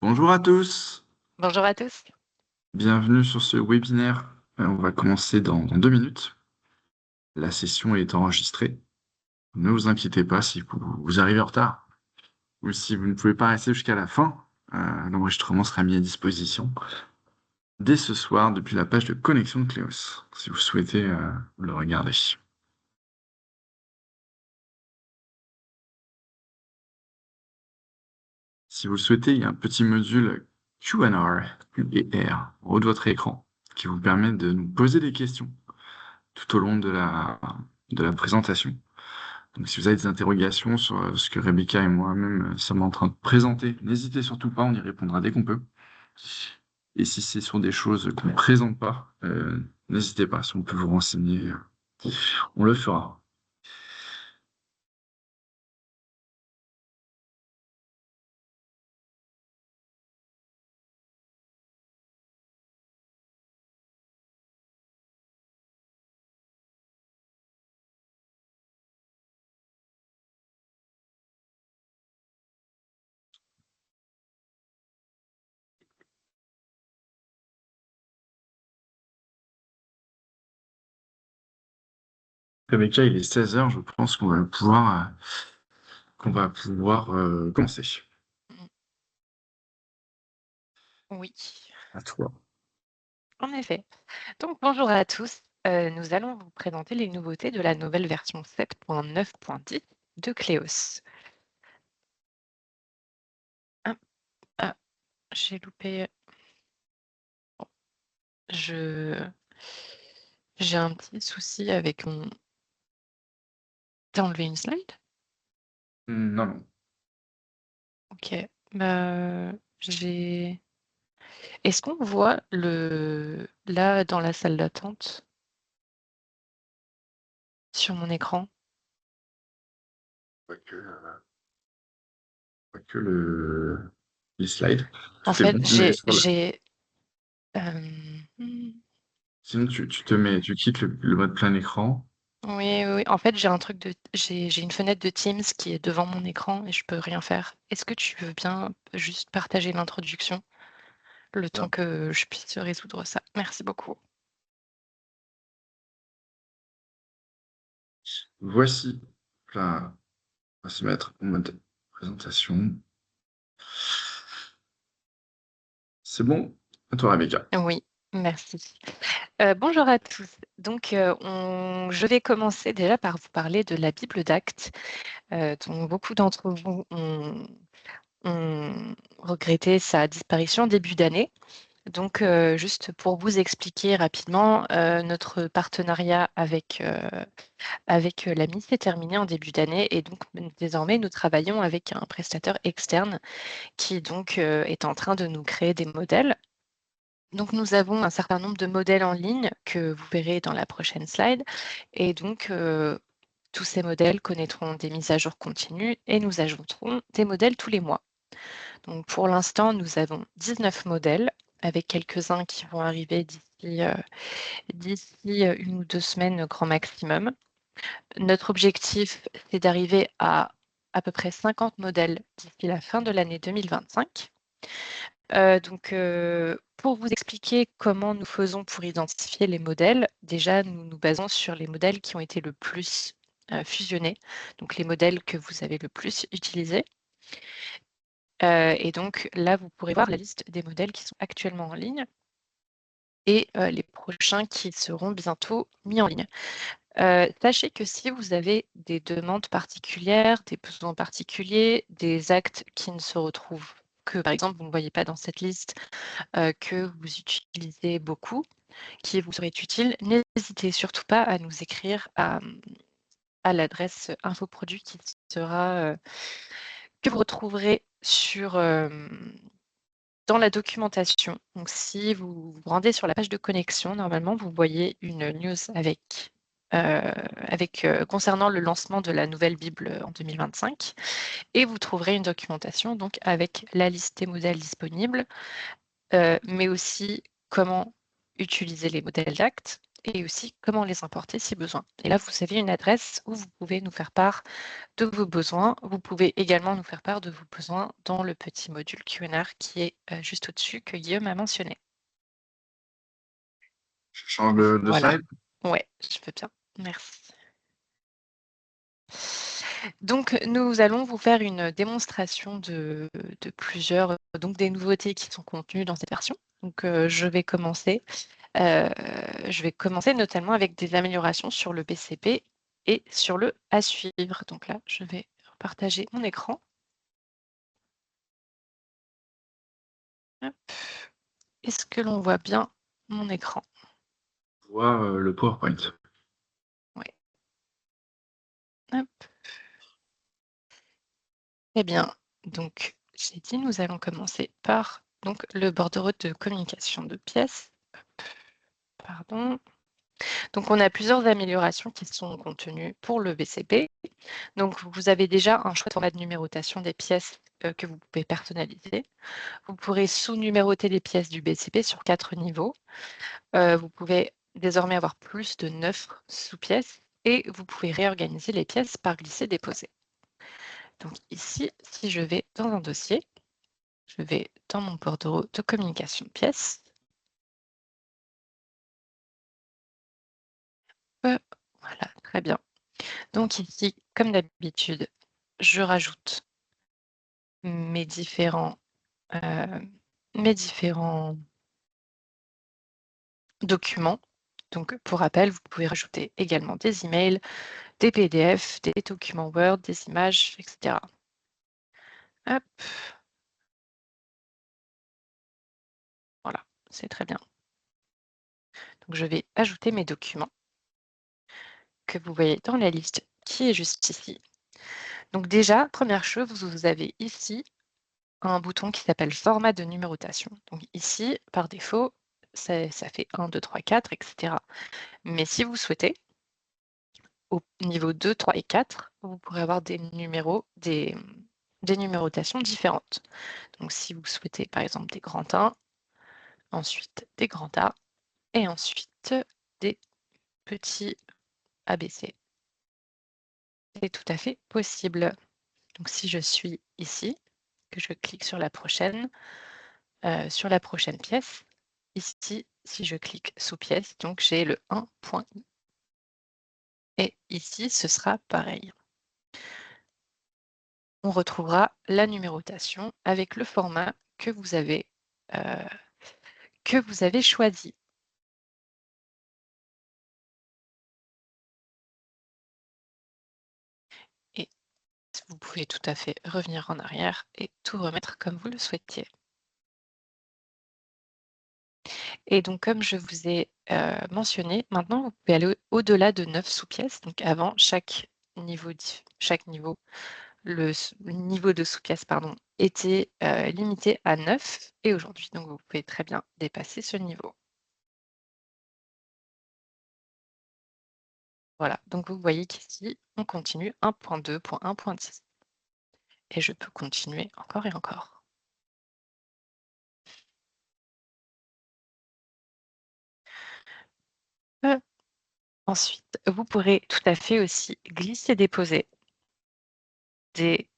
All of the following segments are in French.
Bonjour à tous, Bonjour à tous. bienvenue sur ce webinaire. On va commencer dans 2 minutes. La session est enregistrée. Ne vous inquiétez pas si vous arrivez en retard ou si vous ne pouvez pas rester jusqu'à la fin. L'enregistrement sera mis à disposition dès ce soir depuis la page de connexion de Cléos, si vous souhaitez le regarder. Si vous le souhaitez, il y a un petit module Q&R, Q&R, en haut de votre écran, qui vous permet de nous poser des questions tout au long de la présentation. Donc, si vous avez des interrogations sur ce que Rebecca et moi-même sommes en train de présenter, n'hésitez surtout pas, on y répondra dès qu'on peut. Et si c'est sur des choses qu'on ne présente pas, n'hésitez pas, si on peut vous renseigner, on le fera. Rebecca, il est 16h, je pense qu'on va pouvoir commencer. Oui, À toi. en effet. Donc bonjour à tous. Nous allons vous présenter les nouveautés de la nouvelle version 7.9.10 de Cléos. Ah, ah, j'ai loupé. Je j'ai un petit souci avec mon. T'as enlevé une slide? Non, non. Ok. J'ai. Est-ce qu'on voit le là dans la salle d'attente sur mon écran? Pas que les slides. En Tout est fait, bon, mais j'ai. Hmm. sinon tu quittes le mode plein écran. Oui, oui, oui. En fait, j'ai une fenêtre de Teams qui est devant mon écran et je peux rien faire. Est-ce que tu veux bien juste partager l'introduction le temps que je puisse résoudre ça? Merci beaucoup. Voici, là, on va se mettre en mode présentation. C'est bon? À toi, Rebecca. Oui, merci. Bonjour à tous. Donc, je vais commencer déjà par vous parler de la Bible d'Actes, dont beaucoup d'entre vous ont regretté sa disparition début d'année. Donc, juste pour vous expliquer rapidement, notre partenariat avec l'AMI s'est terminé en début d'année et donc désormais nous travaillons avec un prestataire externe qui donc est en train de nous créer des modèles. Donc nous avons un certain nombre de modèles en ligne que vous verrez dans la prochaine slide et donc tous ces modèles connaîtront des mises à jour continues et nous ajouterons des modèles tous les mois. Donc pour l'instant, nous avons 19 modèles avec quelques-uns qui vont arriver d'ici 1 ou 2 semaines grand maximum. Notre objectif, c'est d'arriver à peu près 50 modèles d'ici la fin de l'année 2025. Donc, pour vous expliquer comment nous faisons pour identifier les modèles, déjà, nous nous basons sur les modèles qui ont été le plus fusionnés, donc les modèles que vous avez le plus utilisés. Et donc là, vous pourrez voir la liste des modèles qui sont actuellement en ligne et les prochains qui seront bientôt mis en ligne. Sachez que si vous avez des demandes particulières, des besoins particuliers, des actes qui ne se retrouvent que, par exemple, vous ne voyez pas dans cette liste, que vous utilisez beaucoup, qui vous serait utile, n'hésitez surtout pas à nous écrire à l'adresse infoproduit qui sera, que vous retrouverez dans la documentation. Donc, si vous vous rendez sur la page de connexion, normalement, vous voyez une news concernant le lancement de la nouvelle Bible en 2025 et vous trouverez une documentation donc avec la liste des modèles disponibles, mais aussi comment utiliser les modèles d'actes et aussi comment les importer si besoin. Et là, vous avez une adresse où vous pouvez nous faire part de vos besoins. Vous pouvez également nous faire part de vos besoins dans le petit module Q&A qui est juste au-dessus que Guillaume a mentionné. Je change de Voilà. slide. Ouais, je veux bien. Merci. Donc, nous allons vous faire une démonstration de plusieurs, donc des nouveautés qui sont contenues dans cette version. Donc, je vais commencer notamment avec des améliorations sur le BCP et sur le à suivre. Donc là, je vais partager mon écran. Hop. Est-ce que l'on voit bien mon écran? On voit le PowerPoint. Oui. Hop. Eh bien, donc, j'ai dit, nous allons commencer par donc, le bordereau de communication de pièces. Hop. Pardon. Donc, on a plusieurs améliorations qui sont contenues pour le BCP. Donc, vous avez déjà un choix de format de numérotation des pièces que vous pouvez personnaliser. Vous pourrez sous-numéroter les pièces du BCP sur 4 niveaux. Vous pouvez désormais avoir plus de 9 sous-pièces et vous pouvez réorganiser les pièces par glisser-déposer. Donc ici, si je vais dans un dossier, je vais dans mon bordereau de communication de pièces. Voilà, très bien. Donc ici, comme d'habitude, je rajoute mes différents documents. Donc pour rappel, vous pouvez rajouter également des emails, des PDF, des documents Word, des images, etc. Hop. Voilà, c'est très bien. Donc je vais ajouter mes documents que vous voyez dans la liste qui est juste ici. Donc déjà, première chose, vous avez ici un bouton qui s'appelle format de numérotation. Donc ici, par défaut, ça fait 1, 2, 3, 4, etc. Mais si vous souhaitez, au niveau 2, 3 et 4, vous pourrez avoir des numérotations différentes. Donc si vous souhaitez par exemple des grands 1, ensuite des grands A et ensuite des petits ABC. C'est tout à fait possible. Donc si je suis ici, que je clique sur la prochaine pièce, ici, si je clique sous pièce, donc j'ai le 1.i. Et ici, ce sera pareil. On retrouvera la numérotation avec le format que vous avez choisi. Et vous pouvez tout à fait revenir en arrière et tout remettre comme vous le souhaitiez. Et donc, comme je vous ai mentionné, maintenant, vous pouvez aller au-delà de 9 sous-pièces. Donc, avant, chaque niveau, le niveau de sous-pièce était limité à 9. Et aujourd'hui, donc, vous pouvez très bien dépasser ce niveau. Voilà, donc vous voyez qu'ici, on continue 1.2.1.10. Et je peux continuer encore et encore. Ensuite, vous pourrez tout à fait aussi glisser-déposer des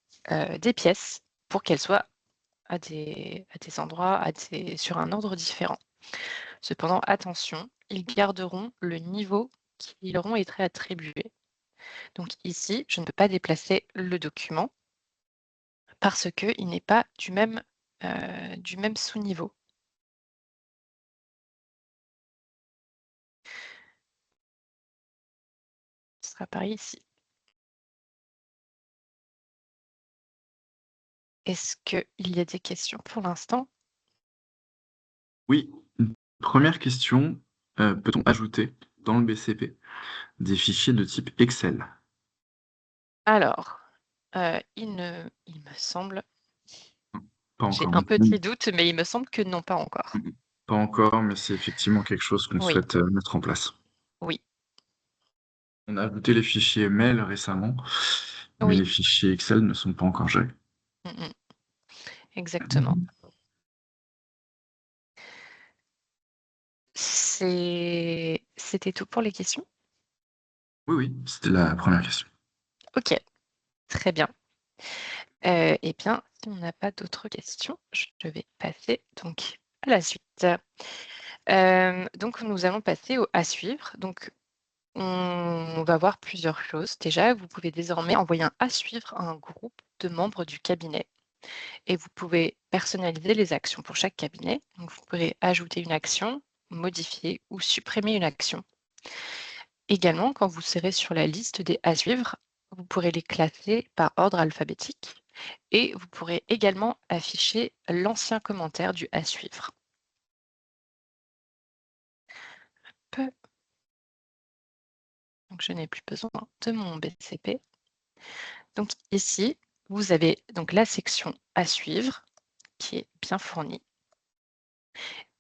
pièces pour qu'elles soient à des endroits, sur un ordre différent. Cependant, attention, ils garderont le niveau qui leur ont été attribués. Donc ici, je ne peux pas déplacer le document parce qu'il n'est pas du même sous-niveau. Ce sera pareil ici. Est-ce qu'il y a des questions pour l'instant? Oui, une première question, peut-on ajouter dans le BCP des fichiers de type Excel? Alors, il me semble, Pas j'ai encore. un petit doute, mais il me semble que non, pas encore. Pas encore, mais c'est effectivement quelque chose qu'on Oui, souhaite mettre en place. oui, On a ajouté les fichiers mail récemment, mais oui, les fichiers Excel ne sont pas encore gérés. exactement. C'était tout pour les questions? Oui, oui, c'était la première question. OK, très bien. Eh bien, si on n'a pas d'autres questions, je vais passer donc à la suite. Donc nous allons passer au à suivre. Donc on va voir plusieurs choses. Déjà, vous pouvez désormais envoyer un à suivre à un groupe de membres du cabinet et vous pouvez personnaliser les actions pour chaque cabinet. Donc vous pourrez ajouter une action, modifier ou supprimer une action. Également, quand vous serez sur la liste des à suivre, vous pourrez les classer par ordre alphabétique et vous pourrez également afficher l'ancien commentaire du à suivre. Peu- Donc je n'ai plus besoin de mon BCP. Donc ici, vous avez donc la section à suivre qui est bien fournie.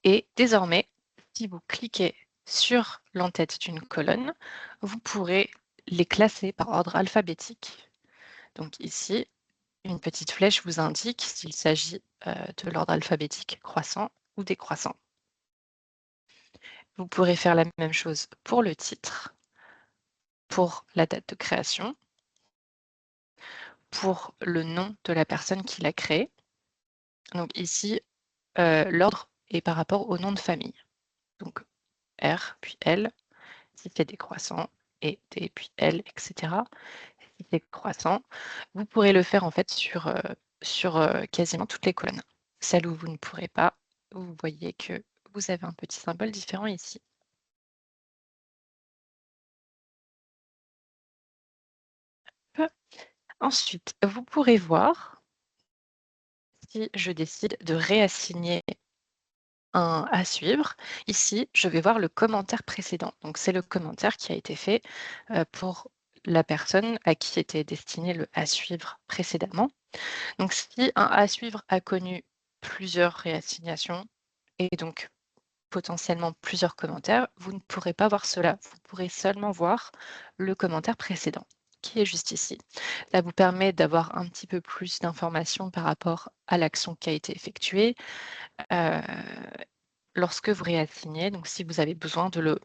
Et désormais, si vous cliquez sur l'en-tête d'une colonne, vous pourrez les classer par ordre alphabétique. Donc ici, une petite flèche vous indique s'il s'agit de l'ordre alphabétique croissant ou décroissant. Vous pourrez faire la même chose pour le titre, pour la date de création, pour le nom de la personne qui l'a créé. Donc ici, l'ordre est par rapport au nom de famille. Donc R, puis L, si c'est décroissant, et T, puis L, etc. Si c'est croissant, vous pourrez le faire en fait sur quasiment toutes les colonnes. Celles où vous ne pourrez pas, vous voyez que vous avez un petit symbole différent ici. Ensuite, vous pourrez voir si je décide de réassigner un à suivre. Ici, je vais voir le commentaire précédent. Donc, c'est le commentaire qui a été fait pour la personne à qui était destiné le à suivre précédemment. Donc, si un à suivre a connu plusieurs réassignations et donc potentiellement plusieurs commentaires, vous ne pourrez pas voir cela. Vous pourrez seulement voir le commentaire précédent, qui est juste ici. Ça vous permet d'avoir un petit peu plus d'informations par rapport à l'action qui a été effectuée euh, lorsque vous réassignez. Donc, si vous avez besoin de le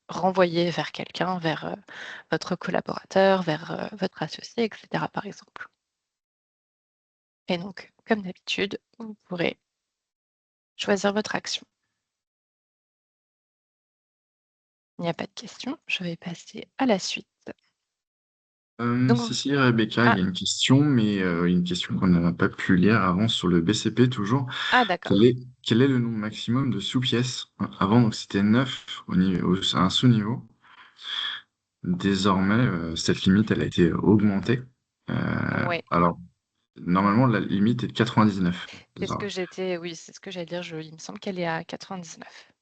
renvoyer vers quelqu'un, vers votre collaborateur, vers votre associé, etc., par exemple. Et donc, comme d'habitude, vous pourrez choisir votre action. Il n'y a pas de question, je vais passer à la suite. Donc, Si, si, Rebecca, il ah, y a une question, mais une question qu'on n'a pas pu lire avant sur le BCP toujours. ah Quel d'accord. est, quel est le nombre maximum de sous-pièces? Avant, donc c'était 9 à un sous-niveau. Désormais, cette limite, elle a été augmentée. Ouais, Alors, normalement, la limite est de 99. c'est ce que j'étais, oui, c'est ce que j'allais dire. Il me semble qu'elle est à 99.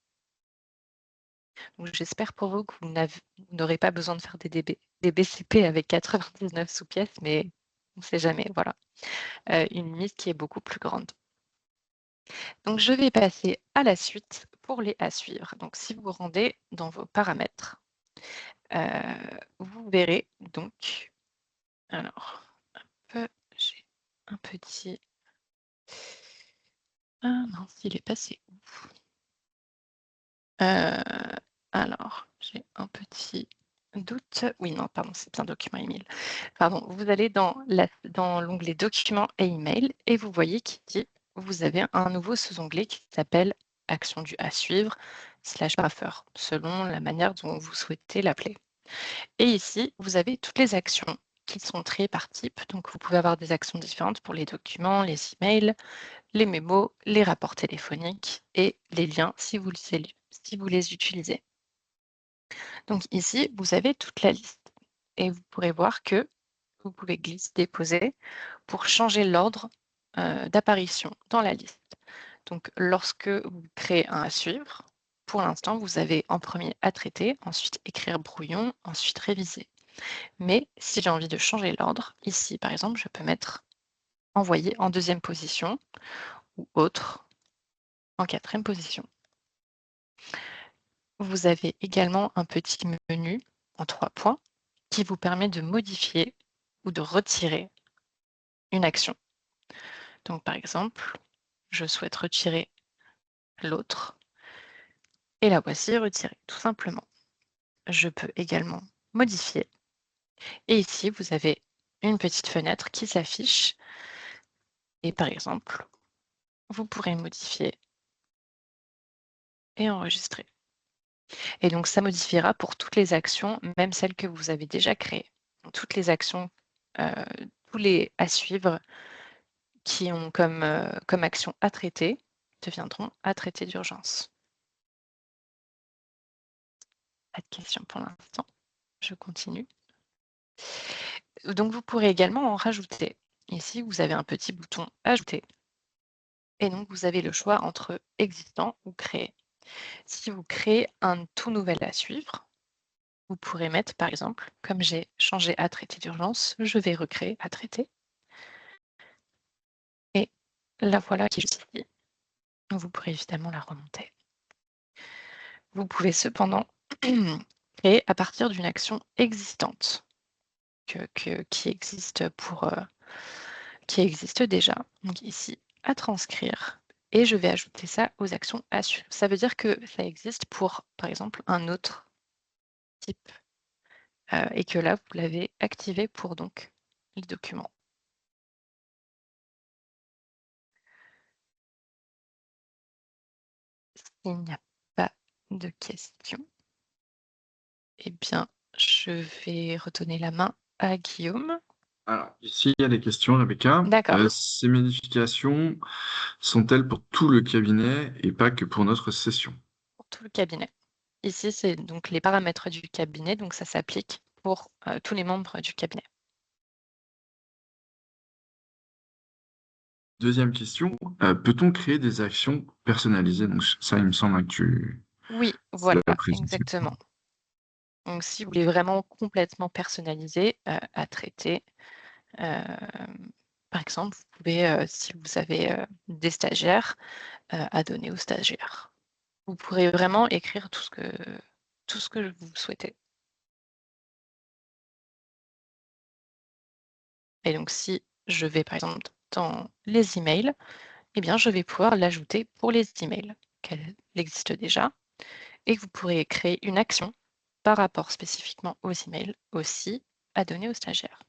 Donc, j'espère pour vous que vous n'aurez pas besoin de faire des BCP avec 99 sous-pièces, mais on ne sait jamais. Voilà. Une liste qui est beaucoup plus grande. Donc, je vais passer à la suite pour les à suivre. Donc, si vous vous rendez dans vos paramètres, vous verrez donc, alors, j'ai un petit... Ah mince, il est passé où? Alors, j'ai un petit doute. Oui, non, pardon, c'est bien document email. Pardon, vous allez dans l'onglet documents et email et vous voyez qu'il dit, vous avez un nouveau sous-onglet qui s'appelle action du à suivre / paragraphe, selon la manière dont vous souhaitez l'appeler. Et ici, vous avez toutes les actions qui sont triées par type. Donc, vous pouvez avoir des actions différentes pour les documents, les emails, les mémos, les rapports téléphoniques et les liens si vous les utilisez. Donc ici, vous avez toute la liste et vous pourrez voir que vous pouvez glisser-déposer pour changer l'ordre d'apparition dans la liste. Donc lorsque vous créez un à suivre, pour l'instant, vous avez en premier à traiter, ensuite écrire brouillon, ensuite réviser. Mais si j'ai envie de changer l'ordre, ici par exemple, je peux mettre envoyer en deuxième position ou autre en quatrième position. Vous avez également un petit menu en 3 points qui vous permet de modifier ou de retirer une action. Donc par exemple, je souhaite retirer l'autre Et la voici retirée, tout simplement. Je peux également modifier. Et ici, vous avez une petite fenêtre qui s'affiche. Et par exemple, vous pourrez modifier et enregistrer. Et donc, ça modifiera pour toutes les actions, même celles que vous avez déjà créées. Donc, toutes les actions, tous les à suivre qui ont comme action à traiter deviendront à traiter d'urgence. Pas de questions pour l'instant. Je continue. Donc, vous pourrez également en rajouter. Ici, vous avez un petit bouton Ajouter. Et donc, vous avez le choix entre existant ou créer. Si vous créez un tout nouvel à suivre, vous pourrez mettre, par exemple, comme j'ai changé à traiter d'urgence, je vais recréer à traiter. Et la voilà qui est juste ici. Vous pourrez évidemment la remonter. Vous pouvez cependant créer à partir d'une action existante qui existe qui existe déjà. Donc ici, à transcrire. Et je vais ajouter ça aux actions à suivre. Ça veut dire que ça existe pour, par exemple, un autre type. Et que là, vous l'avez activé pour donc les documents. S'il n'y a pas de questions, eh bien, je vais redonner la main à Guillaume. Alors, ici, il y a des questions, Rebecca. D'accord, Ces modifications sont-elles pour tout le cabinet et pas que pour notre session? pour tout le cabinet. Ici, c'est donc les paramètres du cabinet, donc ça s'applique pour tous les membres du cabinet. Deuxième question, peut-on créer des actions personnalisées? Donc ça, il me semble que tu Oui, l'as voilà, présenté. exactement. Donc, si vous voulez vraiment complètement personnaliser à traiter, par exemple, vous pouvez, si vous avez des stagiaires, à donner aux stagiaires. Vous pourrez vraiment écrire tout ce que vous souhaitez. Et donc, si je vais par exemple dans les emails, eh bien, je vais pouvoir l'ajouter pour les emails, qu'elle existe déjà, et que vous pourrez créer une action par rapport spécifiquement aux emails aussi à donner aux stagiaires.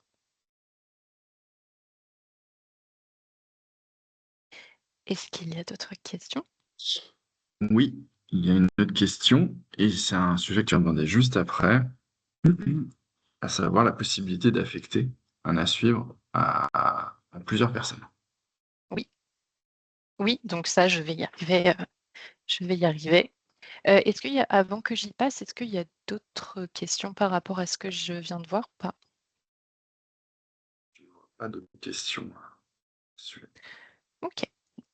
Est-ce qu'il y a d'autres questions? Oui, il y a une autre question, et c'est un sujet que tu as demandé juste après, à savoir la possibilité d'affecter un à suivre à plusieurs personnes. Oui, oui, donc ça, je vais y arriver. Je vais y arriver. Est-ce qu'il y a, avant que j'y passe, est-ce qu'il y a d'autres questions par rapport à ce que je viens de voir ou pas? Pas d'autres questions. Celui-là. Ok,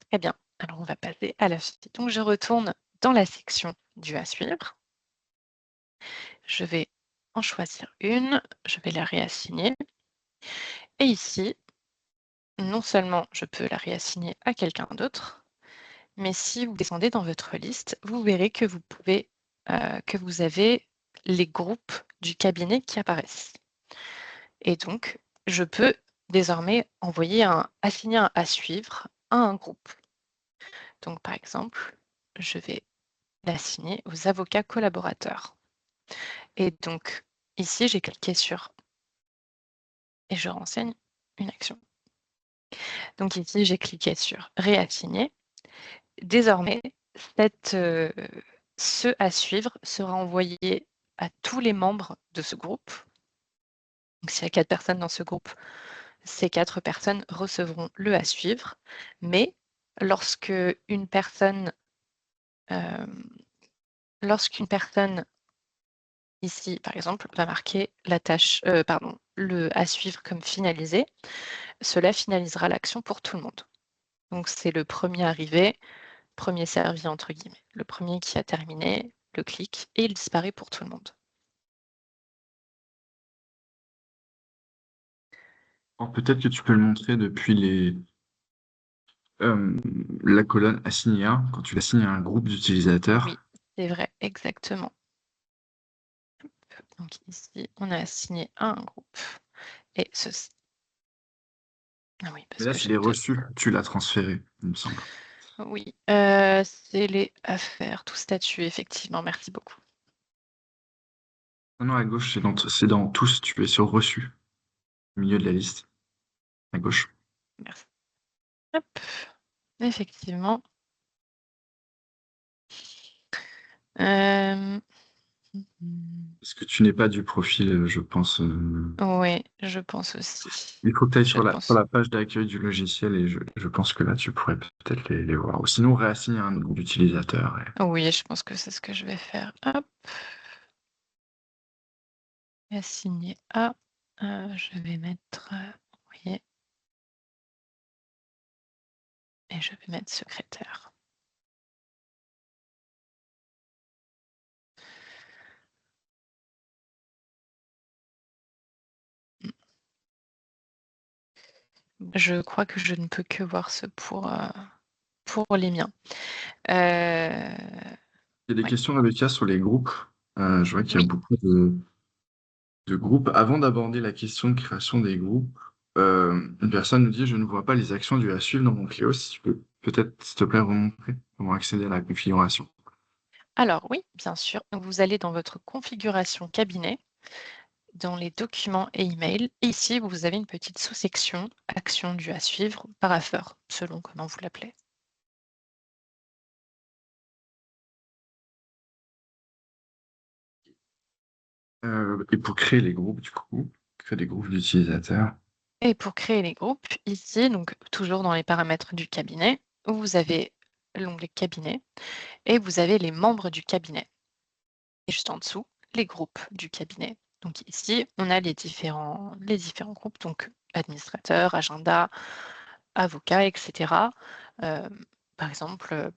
très bien. Alors, on va passer à la suite. Donc, je retourne dans la section du à suivre. Je vais en choisir une. Je vais la réassigner. Et ici, non seulement je peux la réassigner à quelqu'un d'autre, mais si vous descendez dans votre liste, vous verrez que que vous avez les groupes du cabinet qui apparaissent. Et donc, je peux désormais assigner un à suivre à un groupe. Donc, par exemple, je vais l'assigner aux avocats collaborateurs. Et donc, ici, j'ai cliqué sur et je renseigne une action. Donc ici, j'ai cliqué sur réassigner. Désormais, ce à suivre sera envoyé à tous les membres de ce groupe. Donc, s'il y a 4 personnes dans ce groupe, ces 4 personnes recevront le à suivre. Mais lorsque une personne, lorsqu'une personne ici, par exemple, va marquer le à suivre comme finalisé, cela finalisera l'action pour tout le monde. Donc, c'est le premier arrivé, premier servi entre guillemets. Le premier qui a terminé le clic et il disparaît pour tout le monde. Alors, peut-être que tu peux le montrer depuis la colonne assigner un, quand tu l'assignes à un groupe d'utilisateurs. Oui, c'est vrai, exactement. Donc ici, on a assigné à un groupe. Et ceci. Ah oui, Mais parce là, que c'est j'ai les deux. reçus, tu l'as transféré, il me semble. Oui, c'est les affaires, tout statut, effectivement. Merci beaucoup. Non, à gauche, c'est dans tous. Tu es sur reçu, au milieu de la liste, à gauche. Merci. Hop, effectivement. Euh, Parce que tu n'es pas du profil, je pense. Oui, je pense aussi. Il faut que tu ailles Je sur pense. la page d'accueil du logiciel et je pense que là, tu pourrais peut-être les voir. Ou sinon, réassigner un nom d'utilisateur. Oui, je pense que c'est ce que je vais faire. Hop, assigner à. Je vais mettre. Oui, et je vais mettre secrétaire. Je crois que je ne peux que voir ce pour les miens. Il y a des Ouais. questions, Rebecca, sur les groupes. Je vois qu'il y a Oui. beaucoup de groupes. Avant d'aborder la question de création des groupes, une personne nous dit, je ne vois pas les actions du à suivre dans mon Cléo. Si tu peux peut-être, s'il te plaît, remontrer comment accéder à la configuration. Alors oui, bien sûr. Vous allez dans votre configuration cabinet, dans les documents et emails. Et ici, vous avez une petite sous-section actions dues à suivre, parapheur, selon comment vous l'appelez. Et pour créer les groupes, du coup, créer des groupes d'utilisateurs. Et pour créer les groupes, ici, donc toujours dans les paramètres du cabinet, vous avez l'onglet cabinet et vous avez les membres du cabinet. Et juste en dessous, les groupes du cabinet. Donc ici, on a les différents groupes, donc administrateur, agenda, avocat, etc. Euh, Par exemple,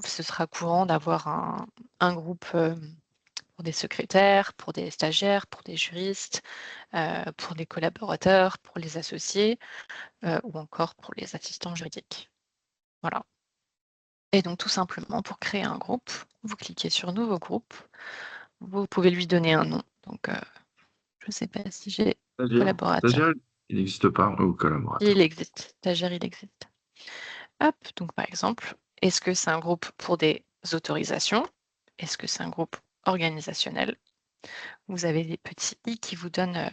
ce sera courant d'avoir un groupe pour des secrétaires, pour des stagiaires, pour des juristes, pour des collaborateurs, pour les associés ou encore pour les assistants juridiques. Voilà. Et donc tout simplement, pour créer un groupe, vous cliquez sur Nouveau groupe. Vous pouvez lui donner un nom. Donc, je ne sais pas si j'ai Stagiaire. collaborateur. Stagiaire, il n'existe pas, ou Il collaborateur. existe. Stagiaire, il existe. Hop, donc par exemple, est-ce que c'est un groupe pour des autorisations? Est-ce que c'est un groupe organisationnel? Vous avez des petits i qui vous donnent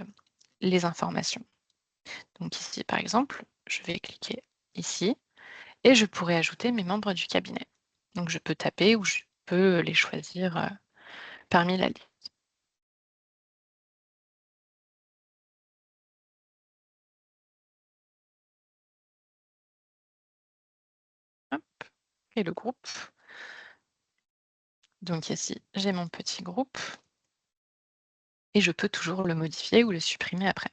les informations. Donc ici, par exemple, je vais cliquer ici et je pourrais ajouter mes membres du cabinet. Donc je peux taper ou je peux les choisir parmi la liste. Hop, et le groupe. Donc ici, j'ai mon petit groupe et je peux toujours le modifier ou le supprimer après.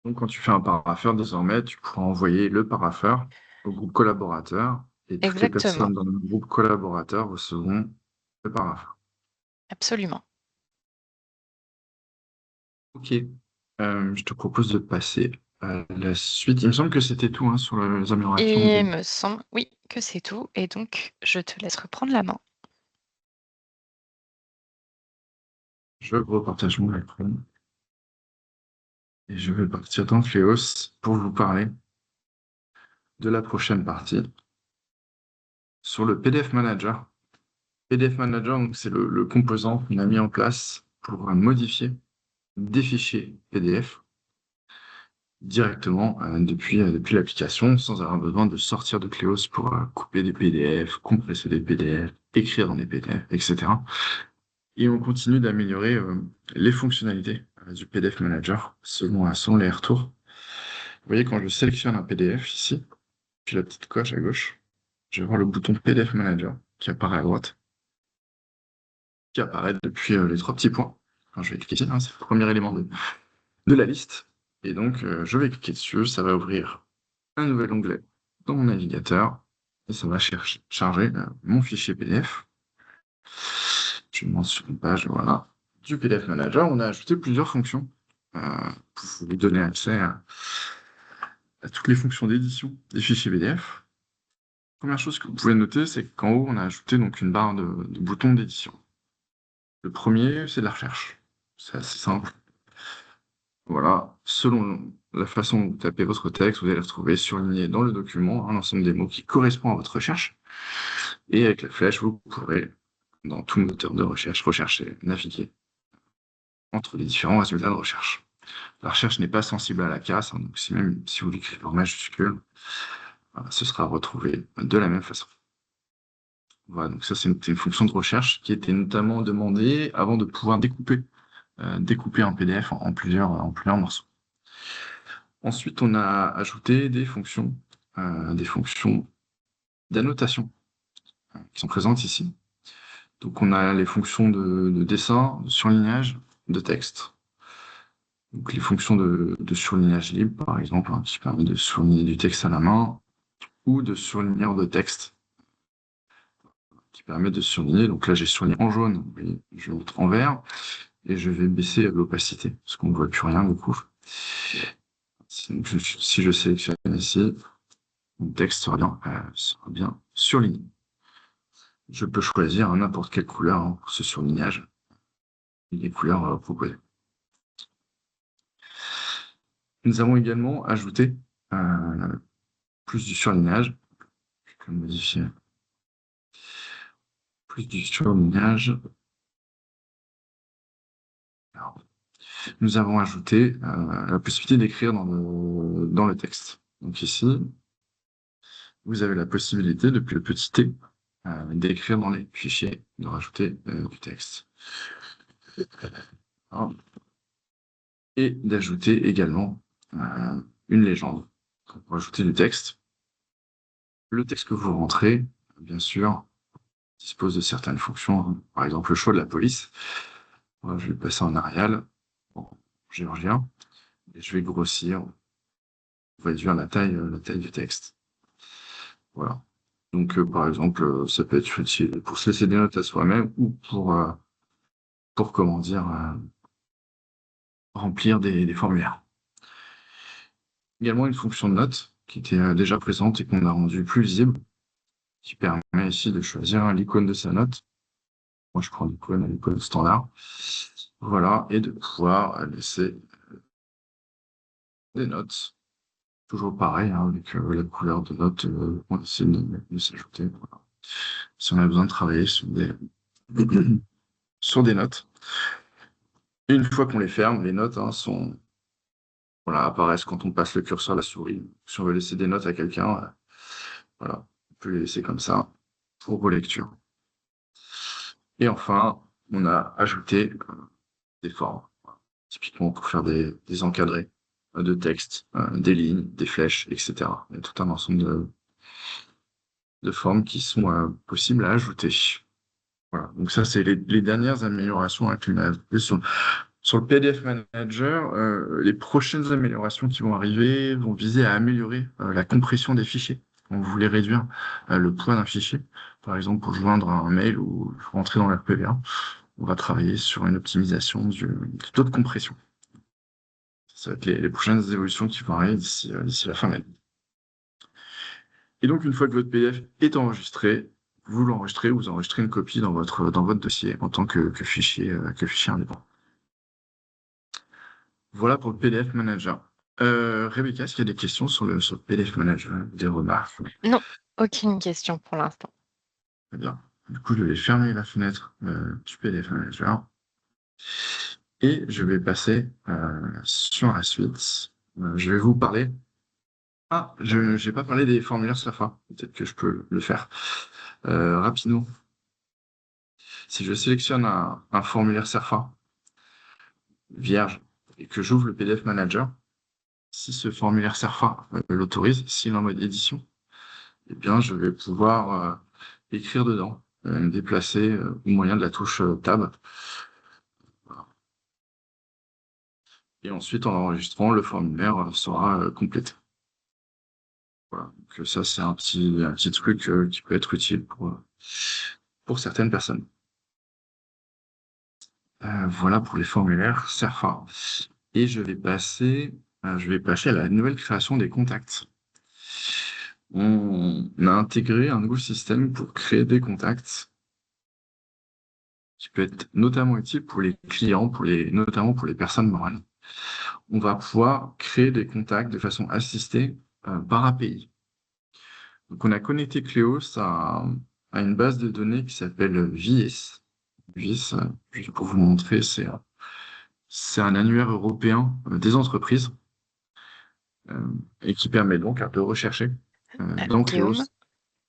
Donc, quand tu fais un parapheur, désormais, tu pourras envoyer le parapheur au groupe collaborateur et toutes les Exactement, personnes dans le groupe collaborateur recevront le parapheur. absolument. Ok. Je te propose de passer à la suite. Il me semble que c'était tout hein, sur les améliorations Et de... il me semble, oui, que c'est tout. Et donc, je te laisse reprendre la main. Je repartage mon écran et je vais partir dans Cléos pour vous parler de la prochaine partie sur le PDF Manager. PDF Manager, donc, c'est le composant qu'on a mis en place pour modifier des fichiers PDF directement depuis l'application sans avoir besoin de sortir de Cléos pour couper des PDF, compresser des PDF, écrire dans des PDF, etc. Et on continue d'améliorer les fonctionnalités du PDF Manager selon les retours. Vous voyez, quand je sélectionne un PDF ici, puis la petite coche à gauche, je vais voir le bouton PDF Manager qui apparaît à droite, qui apparaît depuis les trois petits points. Enfin, je vais cliquer ici, hein, c'est le premier élément de la liste. Et donc, je vais cliquer dessus, ça va ouvrir un nouvel onglet dans mon navigateur et ça va charger mon fichier PDF. Je monte sur une page, voilà, du PDF Manager. On a ajouté plusieurs fonctions pour vous donner accès à toutes les fonctions d'édition des fichiers PDF. Première chose que vous pouvez noter, c'est qu'en haut, on a ajouté donc une barre de boutons d'édition. Le premier, c'est la recherche. C'est assez simple. Voilà, selon la façon dont vous tapez votre texte, vous allez retrouver surligné dans le document l'ensemble des mots qui correspondent à votre recherche. Et avec la flèche, vous pourrez, dans tout moteur de recherche, rechercher, naviguer entre les différents résultats de recherche. La recherche n'est pas sensible à la casse, hein, donc même si vous l'écrivez en majuscule, voilà, ce sera retrouvé de la même façon. Voilà, donc ça c'est une fonction de recherche qui était notamment demandée avant de pouvoir découper un PDF en plusieurs morceaux. Ensuite, on a ajouté des fonctions d'annotation qui sont présentes ici. Donc on a les fonctions de dessin, de surlignage, de texte. Donc les fonctions de surlignage libre, par exemple, hein, qui permet de surligner du texte à la main, ou de surligneur de texte, qui permet de surligner. Donc là, j'ai surligné en jaune, mais je vais mettre en vert, et je vais baisser l'opacité, parce qu'on ne voit plus rien, du coup. Si je sélectionne ici, mon texte sera bien surligné. Je peux choisir n'importe quelle couleur hein, pour ce surlignage, et les couleurs proposées. Nous avons également ajouté plus du surlignage. Je peux modifier plus du surlignage. Alors, nous avons ajouté la possibilité d'écrire dans le texte. Donc ici, vous avez la possibilité, depuis le petit t, d'écrire dans les fichiers, de rajouter du texte. Alors, et d'ajouter également une légende pour ajouter du texte. Le texte que vous rentrez, bien sûr, dispose de certaines fonctions, hein. Par exemple le choix de la police. Moi, je vais passer en Arial, en géorgien, et je vais grossir, réduire la taille du texte. Voilà. Donc, par exemple, ça peut être utile pour se laisser des notes à soi-même ou pour comment dire, remplir des formulaires. Également une fonction de note qui était déjà présente et qu'on a rendue plus visible, qui permet ici de choisir l'icône de sa note. Moi, je prends l'icône standard. Voilà, et de pouvoir laisser des notes. Toujours pareil, hein, avec la couleur de note, on essaie de s'ajouter. Voilà. Si on a besoin de travailler sur des notes. Et une fois qu'on les ferme, les notes hein, voilà, apparaissent quand on passe le curseur à la souris. Si on veut laisser des notes à quelqu'un, voilà, on peut les laisser comme ça pour relecture. Et enfin, on a ajouté des formes, voilà. Typiquement pour faire des encadrés de texte, des lignes, des flèches, etc. Il y a tout un ensemble de formes qui sont possibles à ajouter. Voilà, donc ça, c'est les dernières améliorations hein, qu'on a vues sur le PDF Manager. Les prochaines améliorations qui vont arriver vont viser à améliorer la compression des fichiers. On voulait réduire le poids d'un fichier, par exemple pour joindre un mail ou rentrer dans l'RPVA. On va travailler sur une optimisation du taux de compression. Ça va être les prochaines évolutions qui vont arriver d'ici la fin de l'année. Et donc, une fois que votre PDF est enregistré, vous enregistrez une copie dans votre dossier en tant que fichier indépendant. Voilà pour le PDF Manager. Rebecca, est-ce qu'il y a des questions sur le PDF Manager, des remarques? Non, aucune question pour l'instant. Très bien. Du coup, je vais fermer la fenêtre du PDF Manager et je vais passer sur la suite. Je vais vous parler. Ah, je n'ai pas parlé des formulaires SAFA. Peut-être que je peux le faire rapidement. Si je sélectionne un formulaire SERFA vierge et que j'ouvre le PDF Manager, si ce formulaire SERFA l'autorise, s'il est en mode édition, eh bien, je vais pouvoir écrire dedans, me déplacer au moyen de la touche Tab. Voilà. Et ensuite, en enregistrant, le formulaire sera complété. Voilà. Donc ça, c'est un petit truc qui peut être utile pour certaines personnes. Voilà pour les formulaires SERFA. Et je vais passer à la nouvelle création des contacts. On a intégré un nouveau système pour créer des contacts qui peut être notamment utile pour les clients, notamment pour les personnes morales. on va pouvoir créer des contacts de façon assistée par API. Donc, on a connecté Cleos à une base de données qui s'appelle VIS. VIS, juste pour vous montrer, c'est un annuaire européen des entreprises et qui permet donc de rechercher dans Cleos. Guillaume,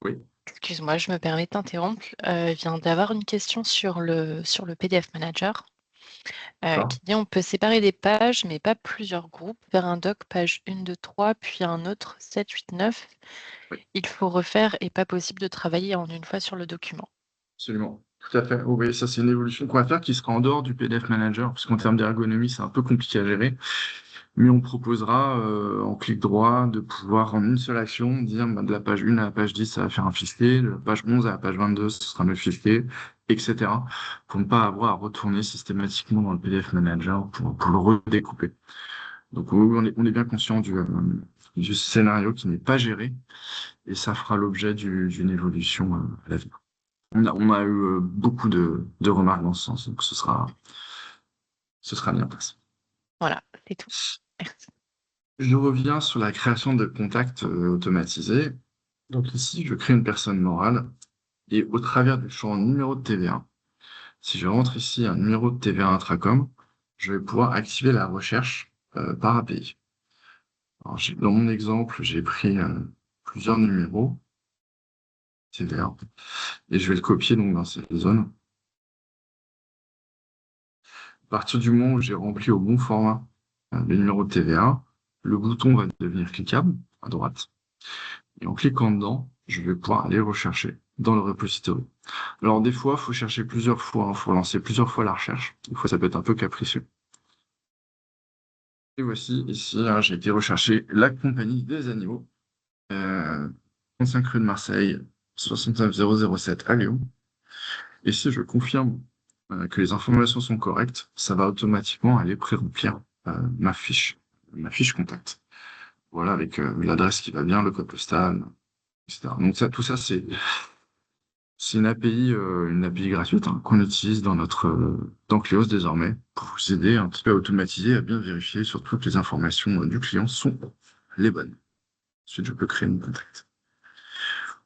Oui, excuse-moi, je me permets de t'interrompre. Vient d'avoir une question sur le PDF Manager d'accord. qui dit on peut séparer des pages, mais pas plusieurs groupes. Vers un doc, page 1, 2, 3, puis un autre, 7, 8, 9. Oui, Il faut refaire et pas possible de travailler en une fois sur le document. absolument. Tout à fait. Oui, ça, c'est une évolution qu'on va faire qui sera en dehors du PDF Manager, parce qu'en termes d'ergonomie, c'est un peu compliqué à gérer. Mais on proposera en clic droit de pouvoir en une seule action dire bah, de la page 1 à la page 10, ça va faire un fichier, de la page 11 à la page 22, ce sera un autre fichier, etc. Pour ne pas avoir à retourner systématiquement dans le PDF Manager pour le redécouper. Donc oui, on est bien conscient du scénario qui n'est pas géré et ça fera l'objet d'une évolution à l'avenir. On a eu beaucoup de remarques dans ce sens, donc ce sera mis en place. Voilà, c'est tout. Merci. Je reviens sur la création de contacts automatisés. Donc ici, je crée une personne morale et au travers du champ numéro de TVA, si je rentre ici un numéro de TVA intracom, je vais pouvoir activer la recherche par API. Alors, dans mon exemple, j'ai pris plusieurs numéros TVA et je vais le copier donc dans cette zone. À partir du moment où j'ai rempli au bon format le numéro de TVA, le bouton va devenir cliquable à droite. Et en cliquant dedans, je vais pouvoir aller rechercher dans le repository. Alors des fois, il faut chercher plusieurs fois, il faut lancer plusieurs fois la recherche. Des fois, ça peut être un peu capricieux. Et voici ici, hein, j'ai été rechercher la compagnie des animaux. 35 rue de Marseille, 69007 à Lyon. Et si je confirme que les informations sont correctes, ça va automatiquement aller pré-remplir ma fiche contact. Voilà, avec l'adresse qui va bien, le code postal, etc. Donc ça, tout ça, c'est une API gratuite hein, qu'on utilise dans Cleos désormais pour vous aider un petit peu à automatiser, à bien vérifier sur toutes les informations du client sont les bonnes. Ensuite, je peux créer une contact.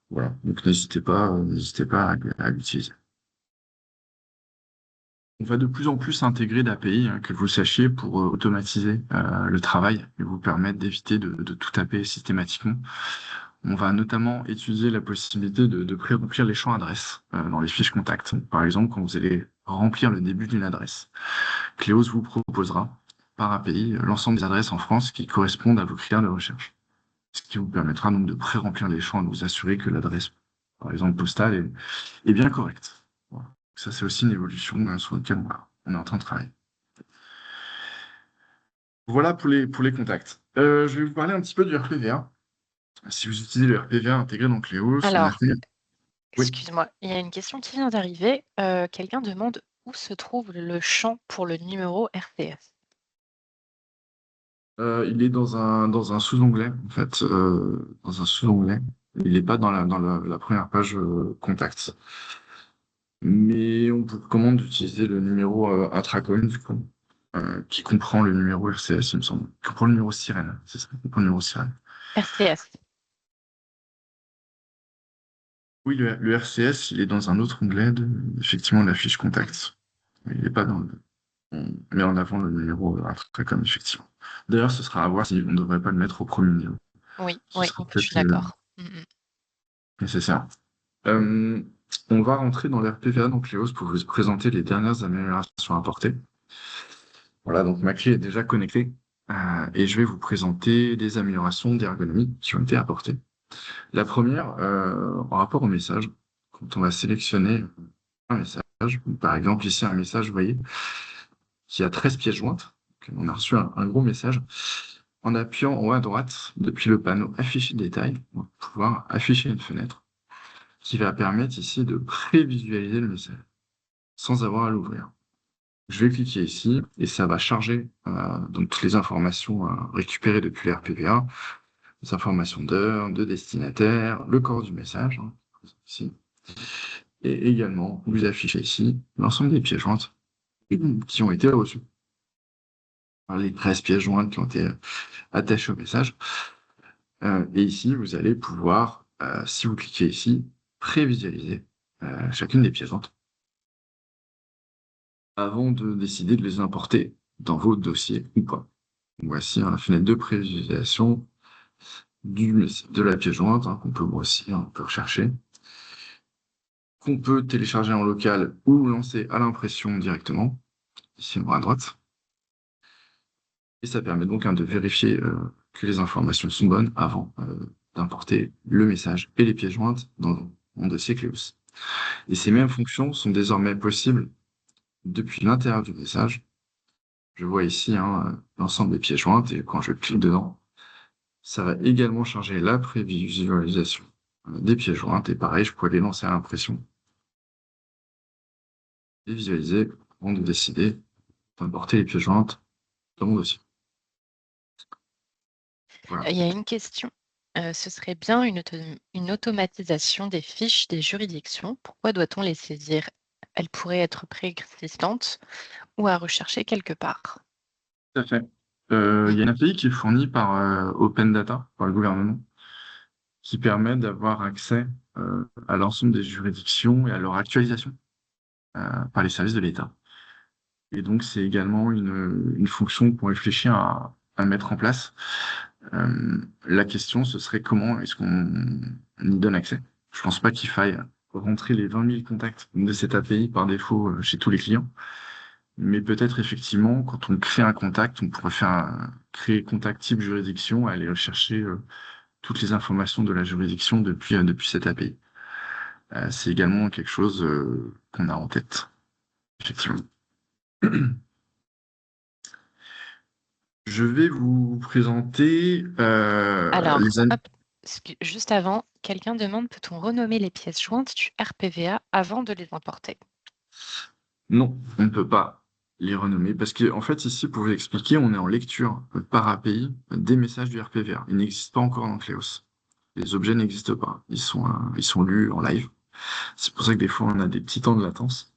Voilà, donc n'hésitez pas à l'utiliser. On va de plus en plus intégrer d'API, hein, que vous le sachiez, pour automatiser le travail et vous permettre d'éviter de tout taper systématiquement. On va notamment étudier la possibilité de pré-remplir les champs adresses dans les fiches contacts. Par exemple, quand vous allez remplir le début d'une adresse, Cleos vous proposera par API l'ensemble des adresses en France qui correspondent à vos critères de recherche. Ce qui vous permettra donc de pré-remplir les champs et de vous assurer que l'adresse, par exemple postale, est bien correcte. Voilà. Ça, c'est aussi une évolution sur laquelle on est en train de travailler. Voilà pour les contacts. Je vais vous parler un petit peu du RPVA. Si vous utilisez le RPVA intégré dans Cleos, on a Alors, fait... Oui. excuse-moi, il y a une question qui vient d'arriver. Quelqu'un demande où se trouve le champ pour le numéro RTS. Il est dans un sous-onglet, en fait, dans un sous-onglet. Il n'est pas dans la première page contact. Mais on vous recommande d'utiliser le numéro intracom, du coup, qui comprend le numéro RCS, il me semble. Qui comprend le numéro sirène, c'est ça, qui comprend le numéro sirène. RTS. Oui, le RCS, il est dans un autre onglet effectivement, la fiche contact. Il n'est pas dans le... On met en avant le numéro intracom, effectivement. D'ailleurs, ce sera à voir si on ne devrait pas le mettre au premier niveau. Oui, Ce oui, serait je suis peut-être d'accord. nécessaire. Euh, on va rentrer dans l'RPVA, donc Léos, pour vous présenter les dernières améliorations apportées. Voilà, donc ma clé est déjà connectée et je vais vous présenter les améliorations d'ergonomie qui ont été apportées. La première, en rapport au message, quand on va sélectionner un message, par exemple ici un message, vous voyez, qui a 13 pièces jointes, donc on a reçu un gros message, en appuyant en haut à droite, depuis le panneau Afficher détail, on va pouvoir afficher une fenêtre qui va permettre ici de prévisualiser le message sans avoir à l'ouvrir. Je vais cliquer ici et ça va charger donc toutes les informations récupérées depuis l'RPVA, les informations d'heure, de destinataire, le corps du message, hein, ici. Et également, vous affichez ici l'ensemble des pièces jointes qui ont été reçues. les 13 pièces jointes qui ont été attachées au message. Et ici, vous allez pouvoir, si vous cliquez ici, prévisualiser chacune des pièces jointes avant de décider de les importer dans vos dossiers ou pas. Voici la fenêtre de prévisualisation de la pièce jointe, hein, qu'on peut grossir, on peut rechercher, qu'on peut télécharger en local ou lancer à l'impression directement, ici en haut à droite. Et ça permet donc de vérifier que les informations sont bonnes avant d'importer le message et les pièces jointes dans mon dossier Cleos. Et ces mêmes fonctions sont désormais possibles depuis l'intérieur du message. Je vois ici l'ensemble des pièces jointes et quand je clique dedans, ça va également charger la prévisualisation des pièces jointes. Et pareil, je pourrais les lancer à l'impression et visualiser avant de décider d'importer les pièces jointes dans mon dossier. Voilà. Il y a une question. Ce serait bien une automatisation des fiches des juridictions. Pourquoi doit-on les saisir? Elles pourraient être préexistantes ou à rechercher quelque part. Tout à fait. Il y a une API qui est fournie par Open Data, par le gouvernement, qui permet d'avoir accès à l'ensemble des juridictions et à leur actualisation par les services de l'État. Et donc, c'est également une fonction qu'on réfléchit à mettre en place. La question, ce serait comment est-ce qu'on y donne accès? Je pense pas qu'il faille rentrer les 20 000 contacts de cette API par défaut chez tous les clients. Mais peut-être effectivement, quand on crée un contact, on pourrait créer contact type juridiction, aller rechercher toutes les informations de la juridiction depuis cette API. C'est également quelque chose qu'on a en tête, effectivement. Je vais vous présenter Alors, les années. hop, juste avant, quelqu'un demande, peut-on renommer les pièces jointes du RPVA avant de les importer? Non, on ne peut pas les renommer parce que, en fait, ici, pour vous expliquer, on est en lecture par API des messages du RPVA. Ils n'existent pas encore dans Cleos. Les objets n'existent pas. Ils sont lus en live. C'est pour ça que des fois, on a des petits temps de latence.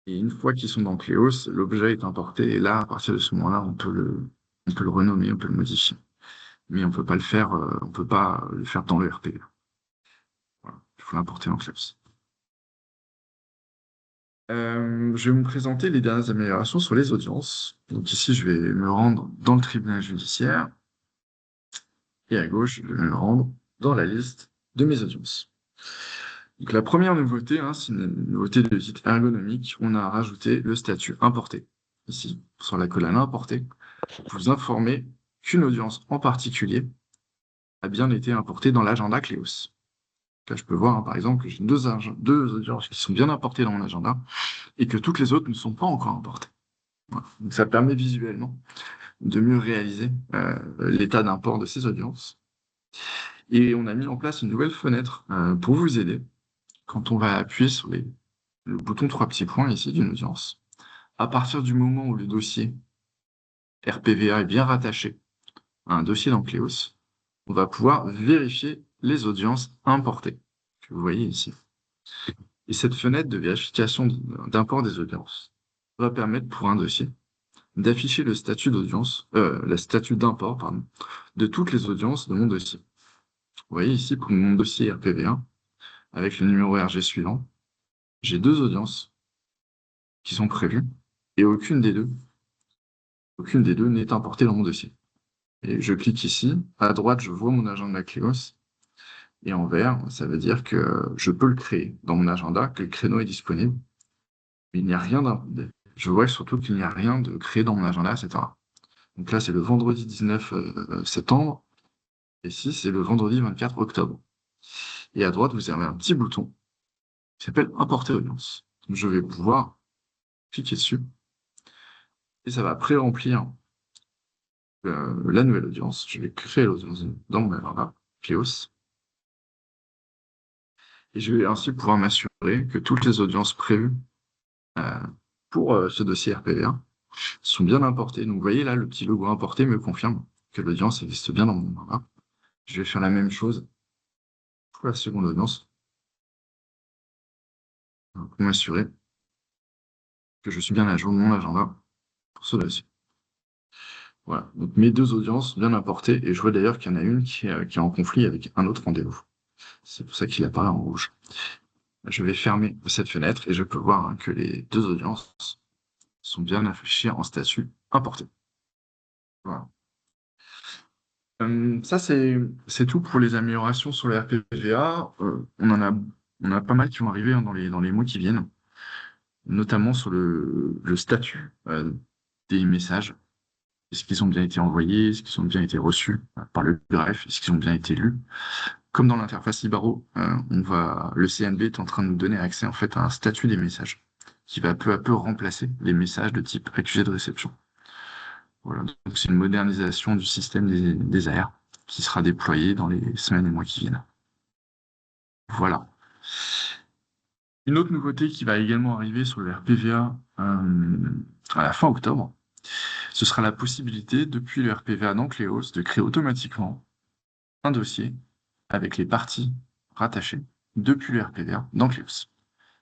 Et une fois qu'ils sont dans Cleos, l'objet est importé. Et là, à partir de ce moment-là, on peut le renommer, on peut le modifier. Mais on peut pas le faire, on peut pas le faire dans le RPVA. Voilà. Il faut l'importer en Cleos. Je vais vous présenter les dernières améliorations sur les audiences. Donc ici, je vais me rendre dans le tribunal judiciaire et à gauche, je vais me rendre dans la liste de mes audiences. Donc la première nouveauté, c'est une nouveauté de type ergonomique. On a rajouté le statut importé. Ici, sur la colonne importé, vous informez qu'une audience en particulier a bien été importée dans l'agenda Cleos. Là, je peux voir, par exemple, que j'ai deux audiences qui sont bien importées dans mon agenda et que toutes les autres ne sont pas encore importées. Voilà. Donc, ça permet visuellement de mieux réaliser l'état d'import de ces audiences. Et on a mis en place une nouvelle fenêtre pour vous aider quand on va appuyer sur le bouton trois petits points ici d'une audience. À partir du moment où le dossier RPVA est bien rattaché à un dossier dans Cleos, on va pouvoir vérifier les audiences importées, que vous voyez ici. Et cette fenêtre de vérification d'import des audiences va permettre pour un dossier d'afficher le statut d'audience, le statut d'import, pardon, de toutes les audiences de mon dossier. Vous voyez ici, pour mon dossier RPV1, avec le numéro RG suivant, j'ai deux audiences qui sont prévues, et aucune des deux n'est importée dans mon dossier. Et je clique ici, à droite, je vois mon agenda Cleos, et en vert, ça veut dire que je peux le créer dans mon agenda, que le créneau est disponible. Mais il n'y a rien je vois surtout qu'il n'y a rien de créé dans mon agenda, etc. Donc là, c'est le vendredi 19 septembre, et ici, c'est le vendredi 24 octobre. Et à droite, vous avez un petit bouton qui s'appelle Importer audience. Donc, je vais pouvoir cliquer dessus, et ça va pré-remplir la nouvelle audience. Je vais créer l'audience dans mon agenda, Cleos, et je vais ainsi pouvoir m'assurer que toutes les audiences prévues euh, pour ce dossier RPV1 sont bien importées. Donc, vous voyez là, le petit logo importé me confirme que l'audience existe bien dans mon agenda. Je vais faire la même chose pour la seconde audience pour m'assurer que je suis bien à jour de mon agenda pour ce dossier. Voilà, donc mes deux audiences bien importées, et je vois d'ailleurs qu'il y en a une qui est en conflit avec un autre rendez-vous. C'est pour ça qu'il apparaît en rouge. Je vais fermer cette fenêtre et je peux voir hein, que les deux audiences sont bien affichées en statut importé. Voilà. Ça, c'est tout pour les améliorations sur le RPVA. On a pas mal qui vont arriver hein, dans les mois qui viennent, notamment sur le statut des messages. Est-ce qu'ils ont bien été envoyés? Est-ce qu'ils ont bien été reçus par le greffe? Est-ce qu'ils ont bien été lus? Comme dans l'interface Libaro, le CNB est en train de nous donner accès en fait à un statut des messages qui va peu à peu remplacer les messages de type accusé de réception. Voilà, donc c'est une modernisation du système des AR qui sera déployée dans les semaines et mois qui viennent. Voilà. Une autre nouveauté qui va également arriver sur le RPVA à la fin octobre, ce sera la possibilité, depuis le RPVA dans Cleos, de créer automatiquement un dossier avec les parties rattachées depuis le RPVA dans Cleos.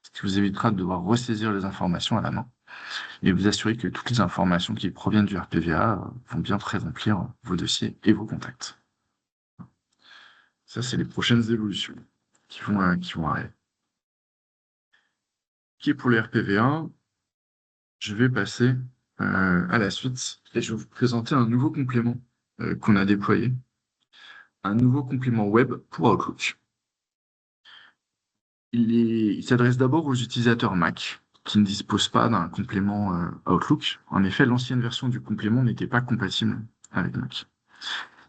Ce qui vous évitera de devoir ressaisir les informations à la main et vous assurer que toutes les informations qui proviennent du RPVA vont bien pré-remplir vos dossiers et vos contacts. Ça, c'est les prochaines évolutions qui vont arriver. Qui pour le RPVA, je vais passer à la suite et je vais vous présenter un nouveau complément qu'on a déployé, un nouveau complément web pour Outlook. Il s'adresse d'abord aux utilisateurs Mac qui ne disposent pas d'un complément Outlook. En effet, l'ancienne version du complément n'était pas compatible avec Mac.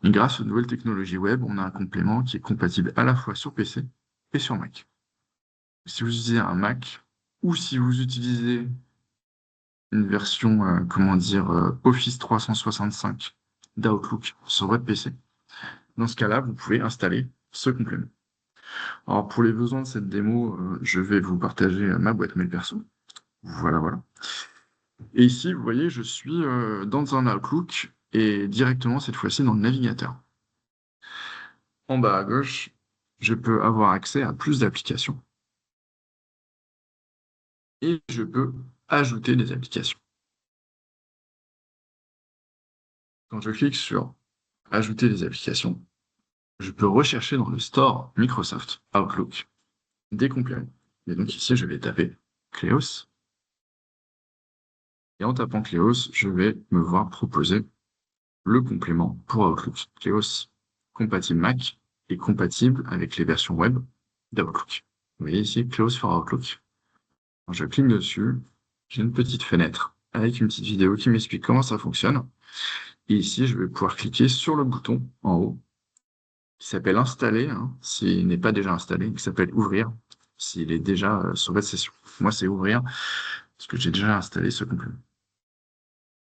Et grâce aux nouvelles technologies web, on a un complément qui est compatible à la fois sur PC et sur Mac. Si vous utilisez un Mac ou si vous utilisez une version, Office 365 d'Outlook sur votre PC, dans ce cas-là, vous pouvez installer ce complément. Alors, pour les besoins de cette démo, je vais vous partager ma boîte mail perso. Voilà, voilà. Et ici, vous voyez, je suis dans un Outlook et directement cette fois-ci dans le navigateur. En bas à gauche, je peux avoir accès à plus d'applications et je peux ajouter des applications. Quand je clique sur Ajouter des applications, je peux rechercher dans le store Microsoft Outlook des compléments. Et donc ici, je vais taper Cleos. Et en tapant Cleos, je vais me voir proposer le complément pour Outlook. Cleos compatible Mac et compatible avec les versions web d'Outlook. Vous voyez ici, Cleos for Outlook. Quand je clique dessus, j'ai une petite fenêtre avec une petite vidéo qui m'explique comment ça fonctionne. Et ici, je vais pouvoir cliquer sur le bouton en haut qui s'appelle Installer, hein, s'il n'est pas déjà installé, qui s'appelle Ouvrir, s'il est déjà sur votre session. Moi, c'est Ouvrir, parce que j'ai déjà installé ce complément.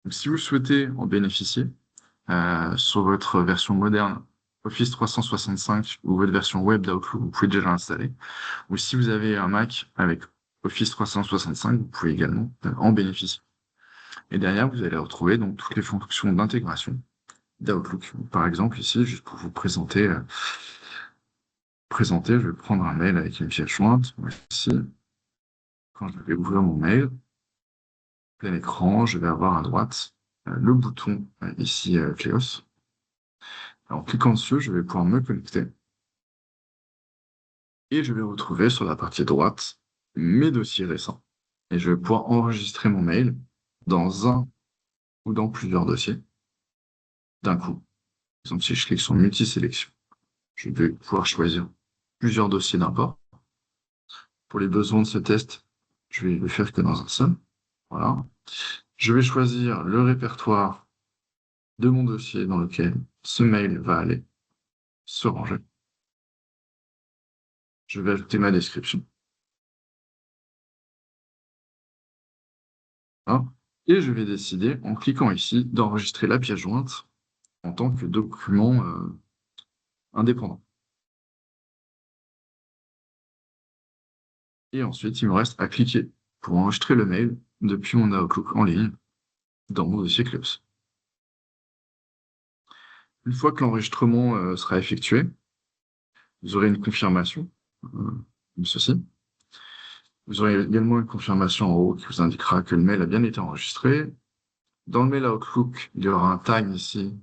Donc, si vous souhaitez en bénéficier, sur votre version moderne Office 365 ou votre version web d'Outlook, vous pouvez déjà l'installer. Ou si vous avez un Mac avec Office 365, vous pouvez également en bénéficier. Et derrière, vous allez retrouver donc toutes les fonctions d'intégration d'Outlook. Par exemple, ici, juste pour vous présenter, je vais prendre un mail avec une pièce jointe. Voici. Quand je vais ouvrir mon mail, plein écran, je vais avoir à droite le bouton ici Cleos. En cliquant dessus, je vais pouvoir me connecter. Et je vais retrouver sur la partie droite mes dossiers récents. Et je vais pouvoir enregistrer mon mail dans un ou dans plusieurs dossiers d'un coup. Par exemple, si je clique sur multi-sélection, je vais pouvoir choisir plusieurs dossiers d'import. Pour les besoins de ce test, je vais le faire que dans un seul. Voilà. Je vais choisir le répertoire de mon dossier dans lequel ce mail va aller se ranger. Je vais ajouter ma description. Hein, et je vais décider, en cliquant ici, d'enregistrer la pièce jointe en tant que document indépendant. Et ensuite, il me reste à cliquer pour enregistrer le mail depuis mon Outlook en ligne dans mon dossier Cleos. Une fois que l'enregistrement sera effectué, vous aurez une confirmation, comme ceci. Vous aurez également une confirmation en haut qui vous indiquera que le mail a bien été enregistré. Dans le mail Outlook, il y aura un tag ici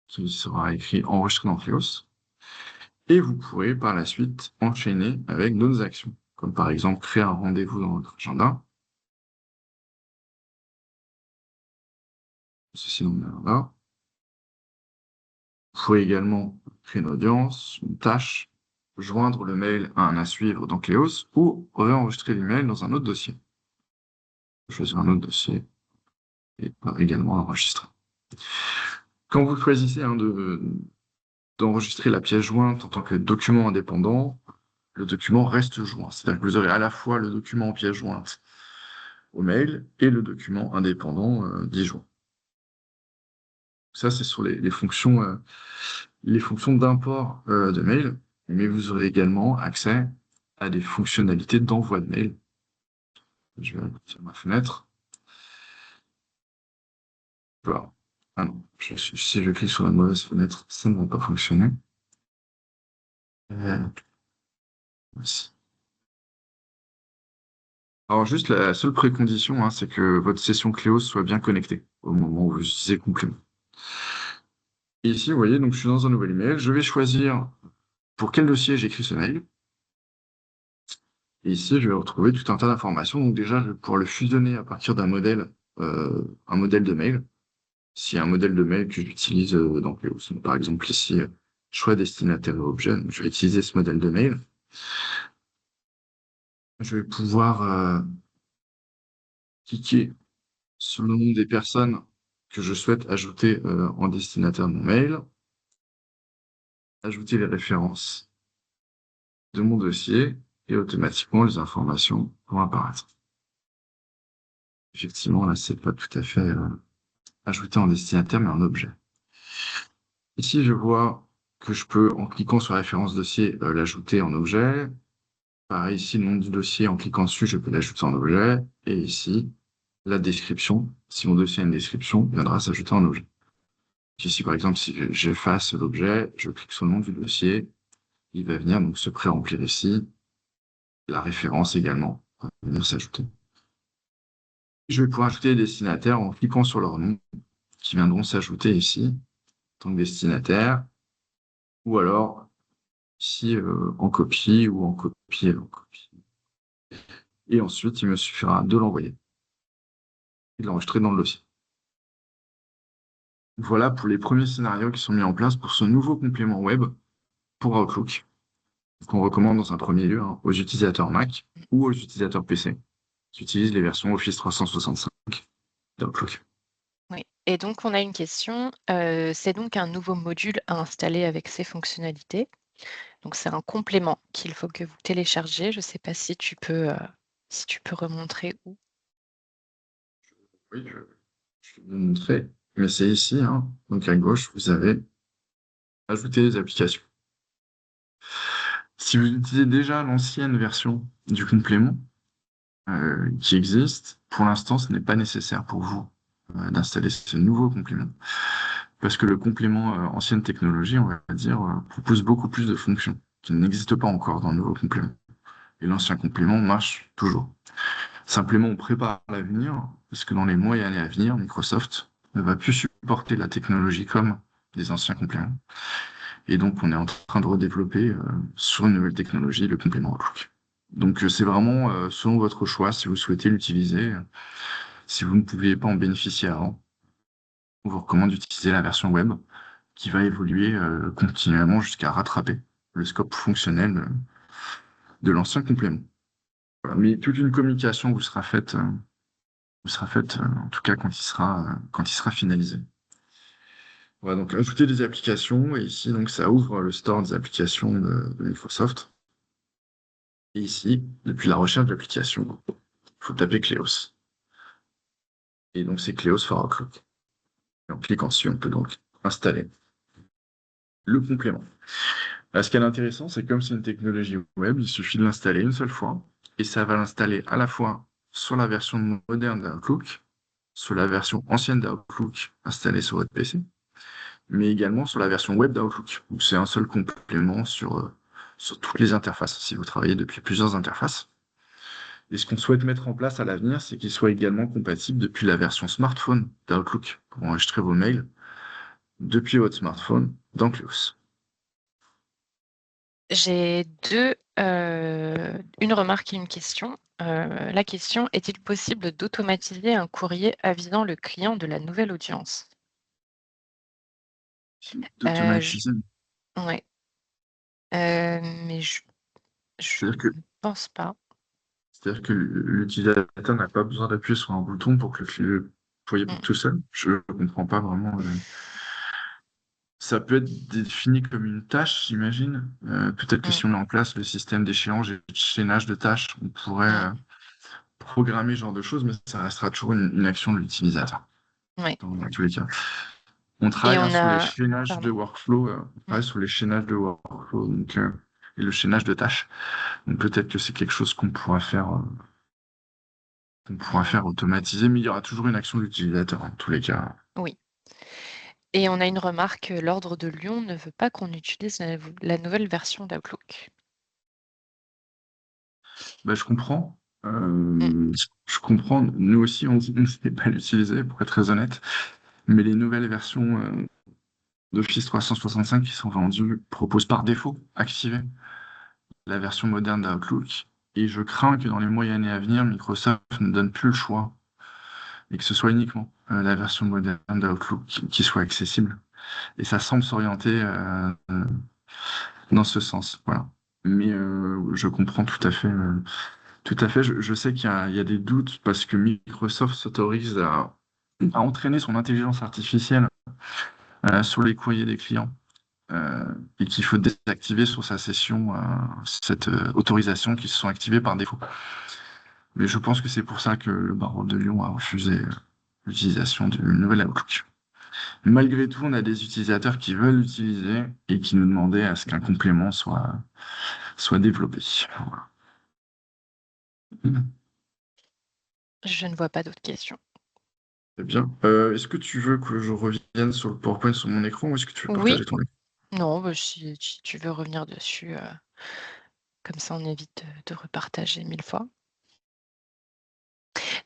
qui sera écrit enregistré dans Cleos. Et vous pourrez par la suite enchaîner avec d'autres actions, comme par exemple créer un rendez-vous dans votre agenda. Ceci dans le agenda. Vous pouvez également créer une audience, une tâche, joindre le mail à un à suivre dans Cleos ou réenregistrer l'email dans un autre dossier. Choisir un autre dossier et également enregistrer. Quand vous choisissez d'enregistrer la pièce jointe en tant que document indépendant, le document reste joint. C'est-à-dire que vous aurez à la fois le document en pièce jointe au mail et le document indépendant disjoint. Ça, c'est sur les fonctions d'import de mail, mais vous aurez également accès à des fonctionnalités d'envoi de mail. Je vais agrandir ma fenêtre. Voilà. Ah non, si je clique sur la mauvaise fenêtre, ça ne va pas fonctionner. Voici. Alors juste la seule précondition, hein, c'est que votre session Cléos soit bien connectée au moment où vous utilisez complément. Et ici, vous voyez, donc je suis dans un nouvel email. Je vais choisir pour quel dossier j'écris ce mail. Et ici, je vais retrouver tout un tas d'informations. Donc déjà, je vais pouvoir le fusionner à partir d'un modèle, un modèle de mail. S'il y a un modèle de mail que j'utilise dans Cléos, donc, par exemple ici, choix destinataire et objet, donc je vais utiliser ce modèle de mail. Je vais pouvoir cliquer sur le nom des personnes que je souhaite ajouter en destinataire de mon mail, ajouter les références de mon dossier et automatiquement les informations vont apparaître. Effectivement, là, c'est pas tout à fait ajouté en destinataire, mais en objet. Ici, je vois que je peux, en cliquant sur la référence dossier, l'ajouter en objet. Pareil, ici, le nom du dossier, en cliquant dessus, je peux l'ajouter en objet. Et ici, la description, si mon dossier a une description, viendra s'ajouter en objet. Ici, par exemple, si j'efface l'objet, je clique sur le nom du dossier, il va venir donc se pré-remplir ici. La référence également va venir s'ajouter. Je vais pouvoir ajouter les destinataires en cliquant sur leur nom, qui viendront s'ajouter ici, en tant que destinataire, ou alors ici en copie ou en copie et en copie. Et ensuite, il me suffira de l'envoyer et de l'enregistrer dans le dossier. Voilà pour les premiers scénarios qui sont mis en place pour ce nouveau complément web pour Outlook, qu'on recommande dans un premier lieu aux utilisateurs Mac ou aux utilisateurs PC qui utilisent les versions Office 365 d'Outlook. Oui. Et donc, on a une question. C'est donc un nouveau module à installer avec ces fonctionnalités. Donc, c'est un complément qu'il faut que vous téléchargez. Je ne sais pas si tu peux remontrer où. Oui, je vais vous montrer, mais c'est ici, hein. Donc à gauche, vous avez ajouter des applications. Si vous utilisez déjà l'ancienne version du complément qui existe, pour l'instant, ce n'est pas nécessaire pour vous d'installer ce nouveau complément. Parce que le complément ancienne technologie, on va dire, propose beaucoup plus de fonctions qui n'existent pas encore dans le nouveau complément. Et l'ancien complément marche toujours. Simplement, on prépare l'avenir, parce que dans les mois et années à venir, Microsoft ne va plus supporter la technologie comme des anciens compléments. Et donc, on est en train de redévelopper sur une nouvelle technologie le complément Outlook. Donc, c'est vraiment selon votre choix si vous souhaitez l'utiliser. Si vous ne pouviez pas en bénéficier avant, on vous recommande d'utiliser la version web qui va évoluer continuellement jusqu'à rattraper le scope fonctionnel de l'ancien complément. Voilà. Mais toute une communication vous sera faite en tout cas quand il sera finalisé. Voilà, donc ajouter des applications, et ici, donc, ça ouvre le store des applications de Microsoft. Et ici, depuis la recherche d'applications, il faut taper Cleos. Et donc, c'est Cleos for Outlook. Et en cliquant dessus, on peut donc installer le complément. Là, ce qui est intéressant, c'est que comme c'est une technologie web, il suffit de l'installer une seule fois, et ça va l'installer à la fois sur la version moderne d'Outlook, sur la version ancienne d'Outlook installée sur votre PC, mais également sur la version web d'Outlook. Donc, c'est un seul complément sur toutes les interfaces, si vous travaillez depuis plusieurs interfaces. Et ce qu'on souhaite mettre en place à l'avenir, c'est qu'il soit également compatible depuis la version smartphone d'Outlook pour enregistrer vos mails depuis votre smartphone dans Cleos. J'ai une remarque et une question. La question, est-il possible d'automatiser un courrier avisant le client de la nouvelle audience? Je- D'automatiser. ouais, mais je C'est-à-dire que, ne pense pas. c'est-à-dire que l'utilisateur n'a pas besoin d'appuyer sur un bouton pour que le foyer Mm, boucle tout seul. Je ne comprends pas vraiment. Ça peut être défini comme une tâche, j'imagine. Peut-être que mm, si on met en place le système d'échéance et de chaînage de tâches, on pourrait mm, programmer ce genre de choses, mais ça restera toujours une action de l'utilisateur, ouais. dans tous les cas. On Et travaille on sur les a, chaînages de pardon. workflow, on Mm, travaille sur les chaînages de workflow et le chaînage de tâches. Donc peut-être que c'est quelque chose qu'on pourra faire mm, automatiser, mais il y aura toujours une action de l'utilisateur, en tous les cas. oui. Et on a une remarque, l'ordre de Lyon ne veut pas qu'on utilise la nouvelle version d'Outlook. Bah, je comprends. Mm, Je comprends. Nous aussi, on ne sait pas l'utiliser, pour être très honnête. Mais les nouvelles versions d'Office 365 qui sont vendues proposent par défaut activer la version moderne d'Outlook. Et je crains que dans les mois et années à venir, Microsoft ne donne plus le choix et que ce soit uniquement la version moderne d'Outlook qui soit accessible. Et ça semble s'orienter dans ce sens. Voilà. Mais je comprends tout à fait. Tout à fait. Je sais qu'il y a des doutes parce que Microsoft s'autorise à entraîner son intelligence artificielle sur les courriers des clients. Et qu'il faut désactiver sur sa session cette autorisation qui se sont activées par défaut. Mais je pense que c'est pour ça que le barreau de Lyon a refusé l'utilisation du nouvel Outlook. Malgré tout, on a des utilisateurs qui veulent l'utiliser et qui nous demandaient à ce qu'un complément soit développé. Voilà. je ne vois pas d'autres questions. Très bien. Est-ce que tu veux que je revienne sur le PowerPoint sur mon écran ou est-ce que tu veux Oui, partager ton écran? non, bah, si tu veux revenir dessus, comme ça on évite de repartager 1000 fois.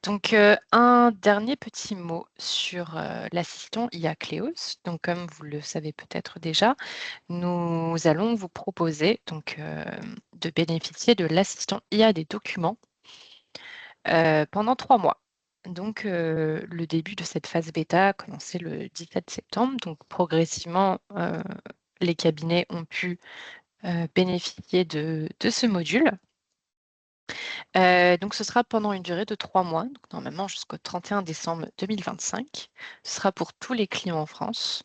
Donc, un dernier petit mot sur, l'assistant IA Cléos. Donc comme vous le savez peut-être déjà, nous allons vous proposer donc, de bénéficier de l'assistant IA des documents, pendant 3 mois. Donc, le début de cette phase bêta a commencé le 17 septembre. Donc progressivement, les cabinets ont pu, bénéficier de ce module. Donc ce sera pendant une durée de 3 mois, donc normalement jusqu'au 31 décembre 2025. Ce sera pour tous les clients en France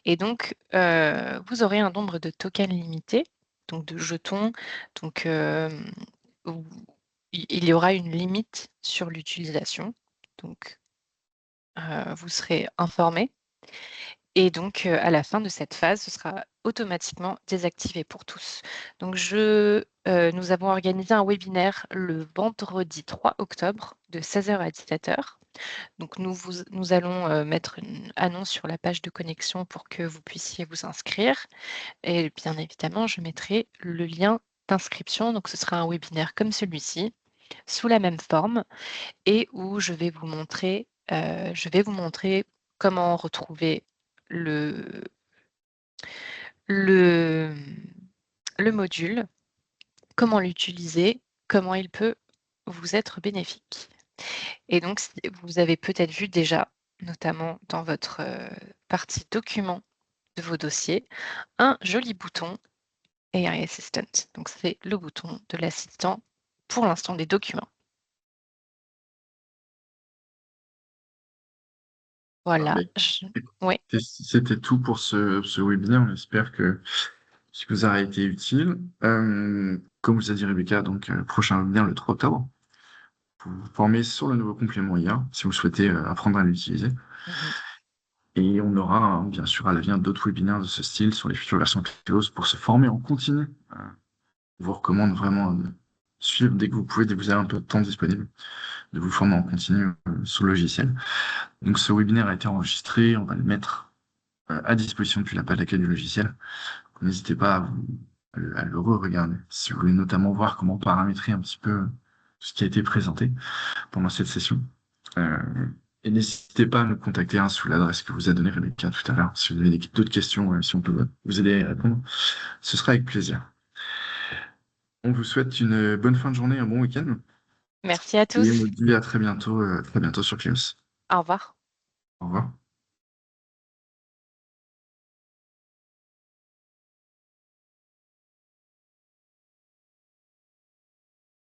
et donc vous aurez un nombre de tokens limité, donc de jetons, donc où il y aura une limite sur l'utilisation, donc vous serez informés et donc à la fin de cette phase, ce sera automatiquement désactivé pour tous. Donc nous avons organisé un webinaire le vendredi 3 octobre de 16h à 17h. Donc nous allons, mettre une annonce sur la page de connexion pour que vous puissiez vous inscrire et bien évidemment, je mettrai le lien d'inscription. Donc ce sera un webinaire comme celui-ci, sous la même forme et où je vais vous montrer comment retrouver le le, le module, comment l'utiliser, comment il peut vous être bénéfique. Et donc, vous avez peut-être vu déjà, notamment dans votre partie documents de vos dossiers, un joli bouton AI Assistant. Donc, c'est le bouton de l'assistant pour l'instant des documents. Ah, Voilà. mais Oui. c'était tout pour ce webinaire. On espère que ce vous aura été utile. Comme vous a dit Rebecca, donc prochain webinaire le 3 octobre, pour vous former sur le nouveau complément IA, si vous souhaitez apprendre à l'utiliser. Mhm. Et on aura, hein, bien sûr, à l'avenir d'autres webinaires de ce style sur les futures versions Cleos pour se former en continu. Je vous recommande vraiment de suivre dès que vous pouvez, dès que vous avez un peu de temps disponible, de vous former en continu sur le logiciel. Donc ce webinaire a été enregistré, on va le mettre à disposition depuis la page d'accueil du logiciel. N'hésitez pas à le re-regarder si vous voulez notamment voir comment paramétrer un petit peu ce qui a été présenté pendant cette session. Euh, et n'hésitez pas à nous contacter sous l'adresse que vous a donnée Rebecca tout à l'heure. Si vous avez d'autres questions, si on peut vous aider à y répondre, ce sera avec plaisir. On vous souhaite une bonne fin de journée, un bon week-end. Merci à Et on tous. vous dit à très bientôt sur Cleos. Au revoir. Au revoir.